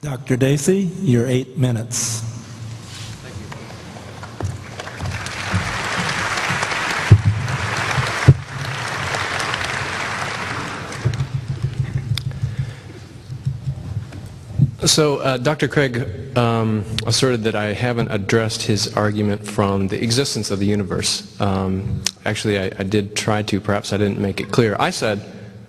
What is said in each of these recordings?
Dr. Dacey, your 8 minutes. So Dr. Craig asserted that I haven't addressed his argument from the existence of the universe. Actually, I did try to. Perhaps I didn't make it clear. I said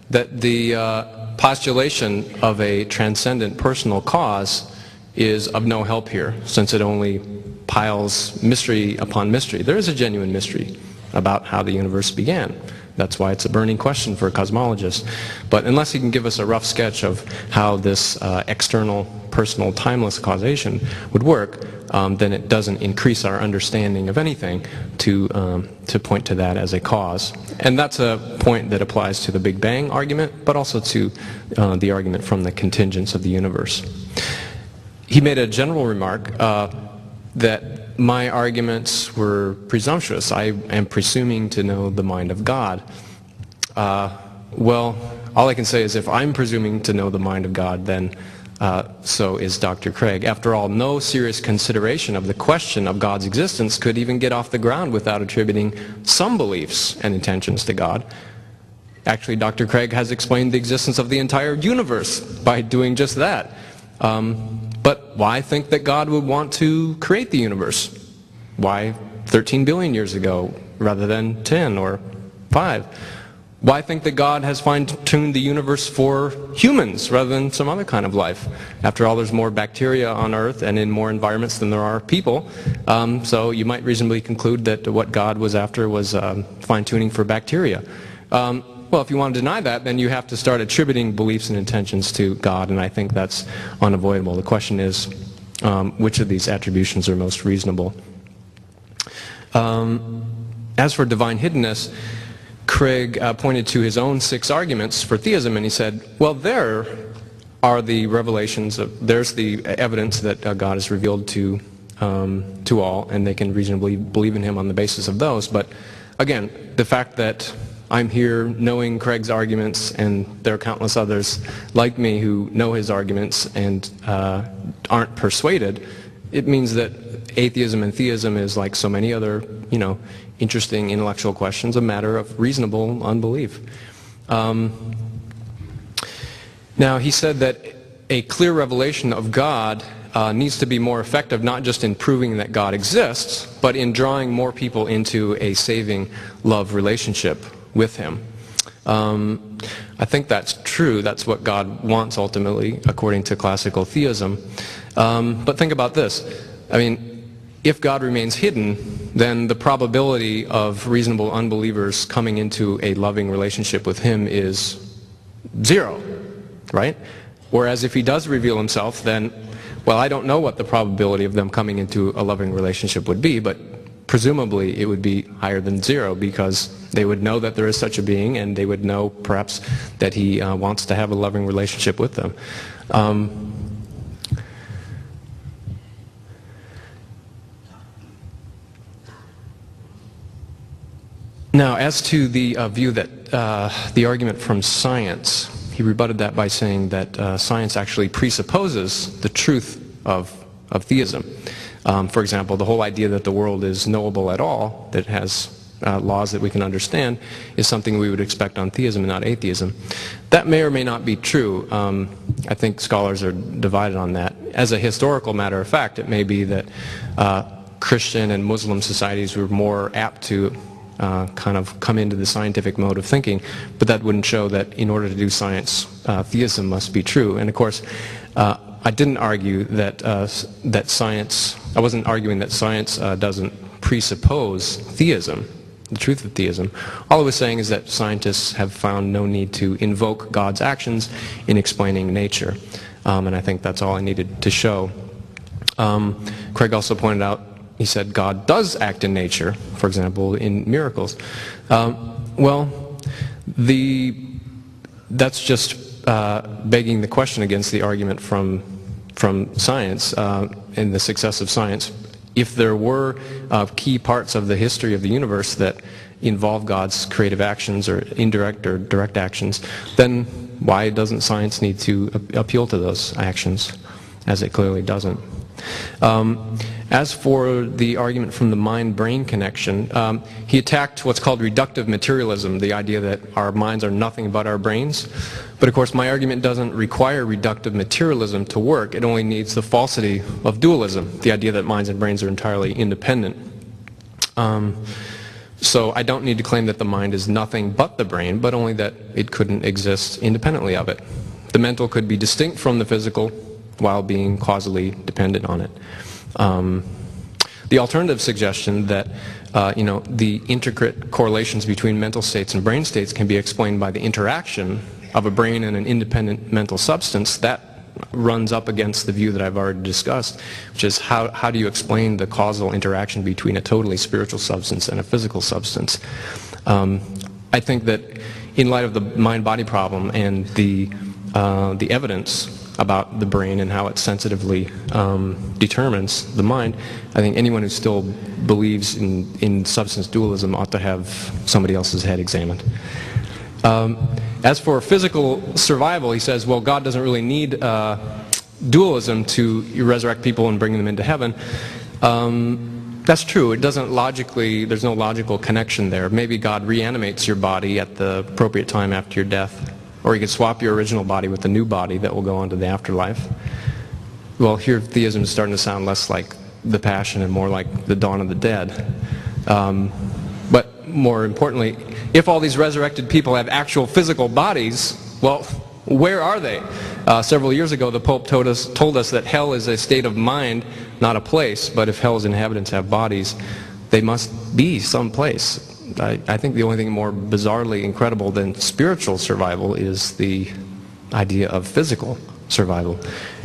that the postulation of a transcendent personal cause is of no help here, since it only piles mystery upon mystery. There is a genuine mystery about how the universe began. That's why it's a burning question for a cosmologist. But unless he can give us a rough sketch of how this external, personal, timeless causation would work, then it doesn't increase our understanding of anything to point to that as a cause. And that's a point that applies to the Big Bang argument, but also to the argument from the contingents of the universe. He made a general remark that my arguments were presumptuous. I am presuming to know the mind of God. Well, all I can say is if I'm presuming to know the mind of God, then so is Dr. Craig. After all, no serious consideration of the question of God's existence could even get off the ground without attributing some beliefs and intentions to God. Actually, Dr. Craig has explained the existence of the entire universe by doing just that. But why think that God would want to create the universe? Why 13 billion years ago rather than 10 or 5? Why think that God has fine-tuned the universe for humans rather than some other kind of life? After all, there's more bacteria on Earth and in more environments than there are people. So you might reasonably conclude that what God was after was fine-tuning for bacteria. Well, if you want to deny that, then you have to start attributing beliefs and intentions to God, and I think that's unavoidable. The question is, which of these attributions are most reasonable? As for divine hiddenness, Craig pointed to his own 6 arguments for theism, and he said, well, there are the revelations, there's the evidence that God is revealed to all, and they can reasonably believe in him on the basis of those. But again, the fact that I'm here knowing Craig's arguments, and there are countless others like me who know his arguments and aren't persuaded, it means that atheism and theism is like so many other, interesting intellectual questions, a matter of reasonable unbelief. Now, he said that a clear revelation of God needs to be more effective not just in proving that God exists, but in drawing more people into a saving love relationship with him. I think that's true. That's what God wants ultimately, according to classical theism. But think about this. I mean, if God remains hidden, then the probability of reasonable unbelievers coming into a loving relationship with him is 0, right? Whereas if he does reveal himself, then, well, I don't know what the probability of them coming into a loving relationship would be, but presumably it would be higher than 0, because they would know that there is such a being, and they would know perhaps that he wants to have a loving relationship with them. Now, as to the view that the argument from science, he rebutted that by saying that science actually presupposes the truth of theism. For example, the whole idea that the world is knowable at all, that has laws that we can understand, is something we would expect on theism and not atheism. That may or may not be true. I think scholars are divided on that. As a historical matter of fact, it may be that Christian and Muslim societies were more apt to kind of come into the scientific mode of thinking, but that wouldn't show that in order to do science, theism must be true. And of course, I didn't argue that that science. I wasn't arguing that science doesn't presuppose theism, the truth of theism. All I was saying is that scientists have found no need to invoke God's actions in explaining nature, and I think that's all I needed to show. Craig also pointed out, he said God does act in nature, for example, in miracles. Well, that's just begging the question against the argument from science and the success of science. If there were key parts of the history of the universe that involve God's creative actions or indirect or direct actions, then why doesn't science need to appeal to those actions? as it clearly doesn't. As for the argument from the mind-brain connection, he attacked what's called reductive materialism, the idea that our minds are nothing but our brains. But of course, my argument doesn't require reductive materialism to work. It only needs the falsity of dualism, the idea that minds and brains are entirely independent. So I don't need to claim that the mind is nothing but the brain, but only that it couldn't exist independently of it. The mental could be distinct from the physical while being causally dependent on it. The alternative suggestion that the intricate correlations between mental states and brain states can be explained by the interaction of a brain and an independent mental substance, that runs up against the view that I've already discussed, which is how do you explain the causal interaction between a totally spiritual substance and a physical substance? I think that in light of the mind-body problem and the evidence about the brain and how it sensitively determines the mind, I think anyone who still believes in substance dualism ought to have somebody else's head examined. As for physical survival, he says, well, God doesn't really need dualism to resurrect people and bring them into heaven. That's true. It doesn't logically, there's no logical connection there. Maybe God reanimates your body at the appropriate time after your death. Or you could swap your original body with a new body that will go on to the afterlife. Well, here theism is starting to sound less like the Passion and more like the dawn of the dead. But more importantly, if all these resurrected people have actual physical bodies, well, where are they? Several years ago, the Pope told us that hell is a state of mind, not a place. But if hell's inhabitants have bodies, they must be someplace. I think the only thing more bizarrely incredible than spiritual survival is the idea of physical survival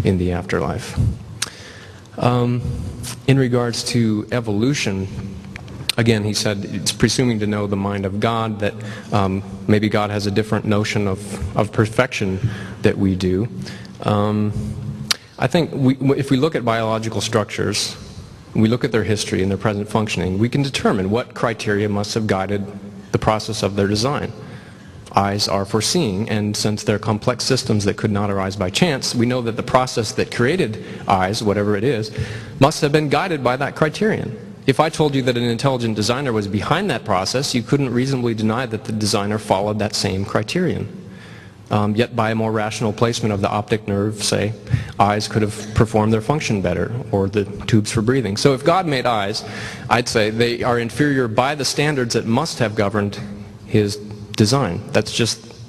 in the afterlife. In regards to evolution, again, he said it's presuming to know the mind of God, that maybe God has a different notion of perfection that we do. I think if we look at biological structures, we look at their history and their present functioning, we can determine what criteria must have guided the process of their design. Eyes are for seeing, and since they're complex systems that could not arise by chance, we know that the process that created eyes, whatever it is, must have been guided by that criterion. If I told you that an intelligent designer was behind that process, you couldn't reasonably deny that the designer followed that same criterion. Yet by a more rational placement of the optic nerve, say, eyes could have performed their function better, or the tubes for breathing. So if God made eyes, I'd say they are inferior by the standards that must have governed his design. That's just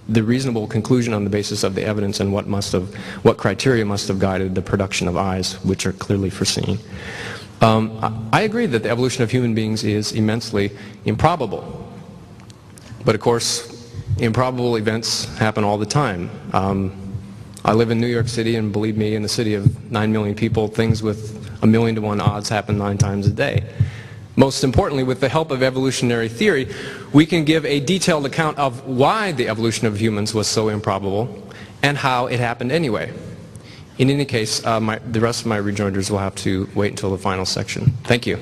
the reasonable conclusion on the basis of the evidence and what criteria must have guided the production of eyes, which are clearly foreseen. I agree that the evolution of human beings is immensely improbable. But of course, improbable events happen all the time. I live in New York City, and believe me, in a city of 9 million people, things with 1,000,000 to 1 odds happen 9 times a day. Most importantly, with the help of evolutionary theory, we can give a detailed account of why the evolution of humans was so improbable and how it happened anyway. In any case, the rest of my rejoinders will have to wait until the final section. Thank you.